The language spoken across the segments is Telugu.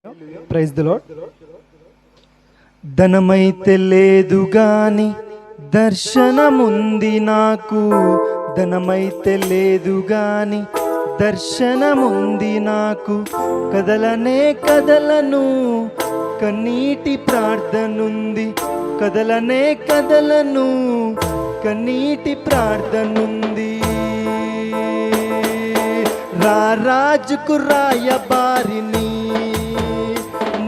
Praise the lord. ధనమైతే లేదు గాని దర్శనముంది నాకు, ధనమైతే లేదు గాని దర్శనముంది నాకు, కదలనే కదలను కన్నీటి ప్రార్థనుంది, కదలనే కదలను కన్నీటి ప్రార్థనుంది. రారాజుకు రాయబారిని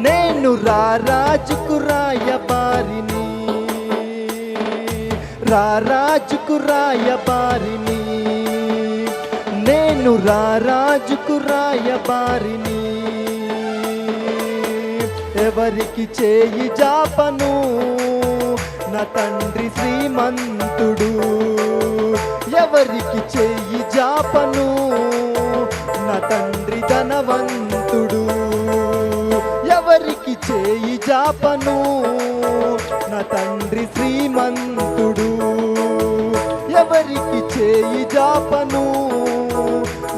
నేను, రారాజుకు రాయబారిని, రారాజుకు రాయబారిని నేను, రారాజుకు రాయబారిని. ఎవరికి చేయి జాపను నా తండ్రి శ్రీమంతుడు, ఎవరికి చేయి జాపను నా తండ్రి ధనవంతుడు, ఎవరికి చేయి జాపను నా తండ్రి శ్రీమంతుడు, ఎవరికి చేయి జాపను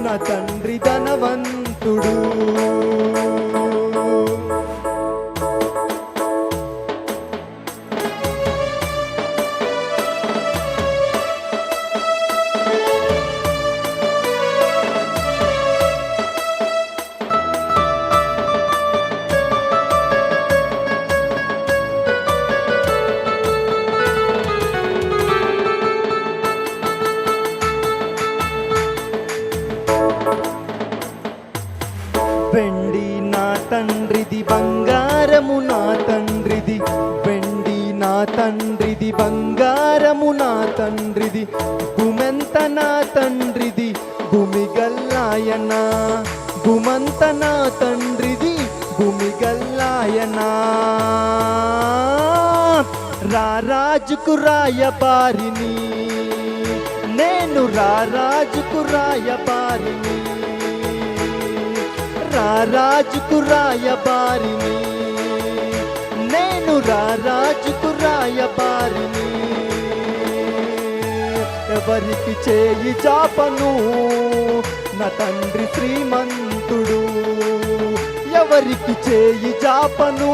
నా తండ్రి ధనవంతుడు. వెండి నా తండ్రిది, బంగారము నా తండ్రిది, వెండి నా తండ్రిది, బంగారము నా తండ్రిది, భూమెంత నా తండ్రిది, భూమి గల్లాయన, భూమంత నా తండ్రిది, భూమి గల్లాయన. రారాజుకు రాయబారిని నేను, రారాజుకు రాయబారిని, రారాజుకు రాయబారిని నేను, రారాజుకు రాయబారిని. ఎవరికి చేయి చాపను నా తండ్రి శ్రీమంతుడు, ఎవరికి చేయి చాపను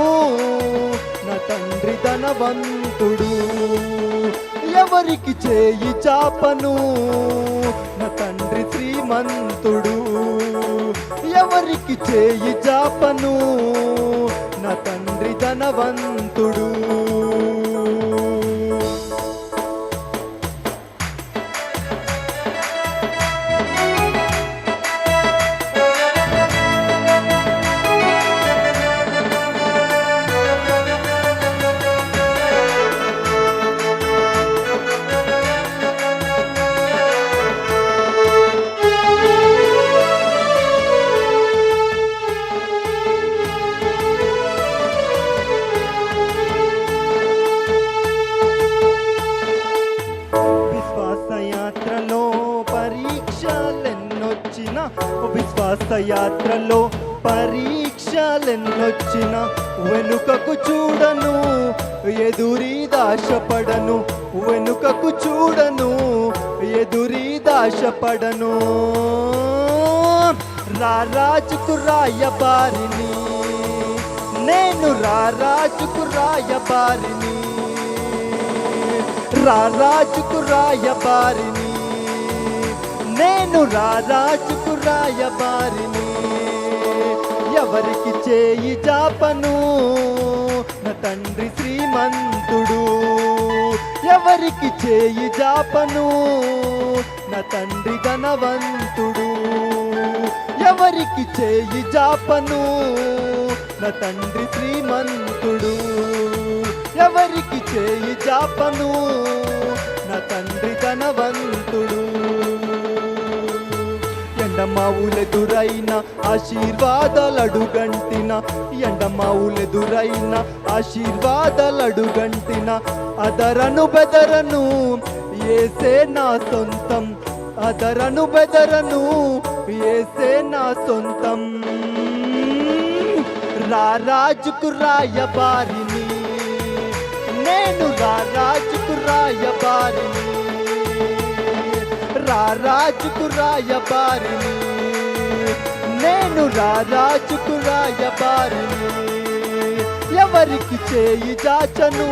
నా తండ్రి ధనవంతుడు, ఎవరికి చేయి చాపను నా తండ్రి శ్రీమంతుడు, ఎవరికి చేయి జాపను నా తండ్రి ధనవంతుడు. విశ్వాసయాత్రలో పరీక్షలెన్నొచ్చిన వెనుకకు చూడను, ఎదురీదాశపడను, వెనుకకు చూడను, ఎదురీదాశపడను. రారాజుకు రాయబారిని నేను, రారాజుకు రాయబారిని, రారాజుకు రాయబారిని నేను, రారాజుకు రాయబారిని. ఎవరికి చేయి జాపను నా తండ్రి శ్రీమంతుడు, ఎవరికి చేయి జాపను నా తండ్రి ధనవంతుడు, ఎవరికి చేయి జాపను నా తండ్రి శ్రీమంతుడు, ఎవరికి చేయి జాపను నా తండ్రి ధనవంతుడు. ఎండమావులెదురైన ఆశీర్వాదాలడుగంటిన, ఎండమావులెదురైన ఆశీర్వాదాలడుగంటిన, అదరను బెదరను యేసే నా సొంతం, అదరను బెదరను యేసే నా సొంతం. రారాజుకు రాయబారిని నేను, రారాజుకు రాయబారిని, రారాజుకు రాయబారిని నేను రారాజుకు రాయబారిని, ఎవరికి చేయి జాచను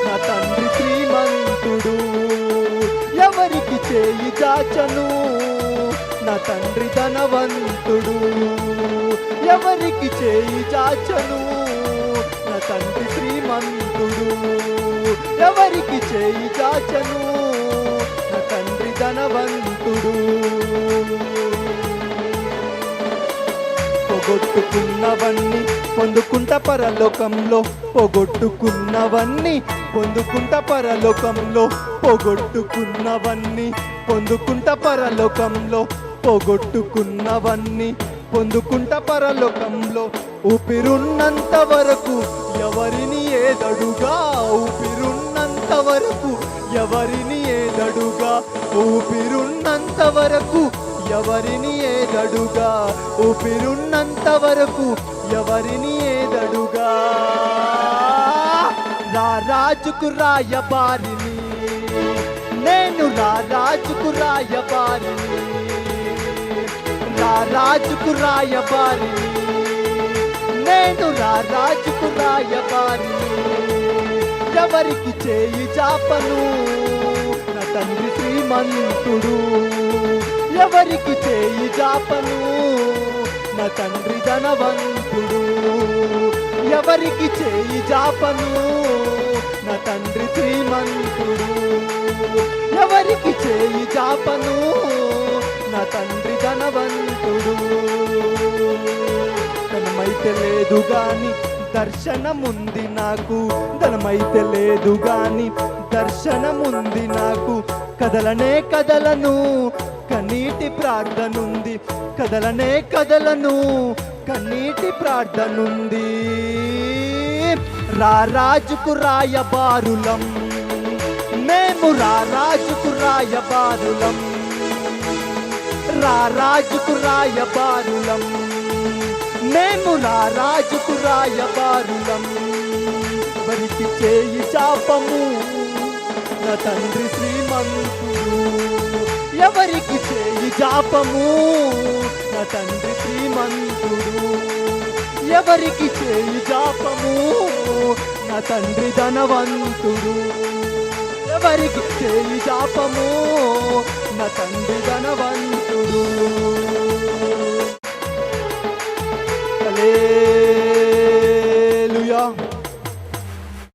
నా తండ్రి శ్రీమంతుడు, ఎవరికి చేయి జాచను నా తండ్రి ధనవంతుడు, ఎవరికి చేయి చాచను నా తండ్రి శ్రీమంతుడు, ఎవరికి చేయి చాచను నా తండ్రి ధనవంతుడు. పోగొట్టుకున్నవన్నీ పొందుకుంట పరలోకంలో, పోగొట్టుకున్నవన్నీ పొందుకుంట పరలోకంలో, పోగొట్టుకున్నవన్నీ పొందుకుంట పరలోకంలో, పోగొట్టుకున్నవన్నీ పొందుకుంట పరలోకంలో. ఊపిరున్నంత వరకు ఎవరిని ఏదడుగా, ఊపిరున్నంత వరకు ఎవరిని ఏదడుగా, ఊపిరున్నంత వరకు ఎవరిని ఏదడుగా, ఊపిరున్నంత వరకు ఎవరిని ఏదడుగా. రారాజుకు రాయబారిని, నేను రారాజుకు రాయబారిని, రారాజుకు రాయబారిని, నేను రారాజుకు రాయబారిని, ఎవరికి చేయి జాపను నా తండ్రి శ్రీమంతుడు, ఎవరికి చేయి జాపను నా తండ్రి ధనవంతుడు, ఎవరికి చేయి జాపను నా తండ్రి శ్రీమంతుడు, ఎవరికి చేయి జాపను నా తండ్రి ధనవంతుడు. ధనమైతే లేదు గాని దర్శనముంది నాకు, ధనమైతే లేదు గాని దర్శనముంది నాకు, కదలనే కదలను కన్నీటి ప్రార్థనుంది, కదలనే కదలను కన్నీటి ప్రార్థనుంది. రారాజుకు రాయబారులం, మేము రారాజుకు రాయబారులం, రారాజుకు రాయబారులం, మేము రారాజుకు రాయబారులం, ఎవరికి చేయి చాపము నా తండ్రి శ్రీమంతుడు, ఎవరికి చేయి జాపము నా తండ్రి శ్రీమంతుడు, ఎవరికి చేయి జాపము నా తండ్రి ధనవంతుడు, ఎవరికి చేయి జాపము నా తండ్రి ధనవంతుడు.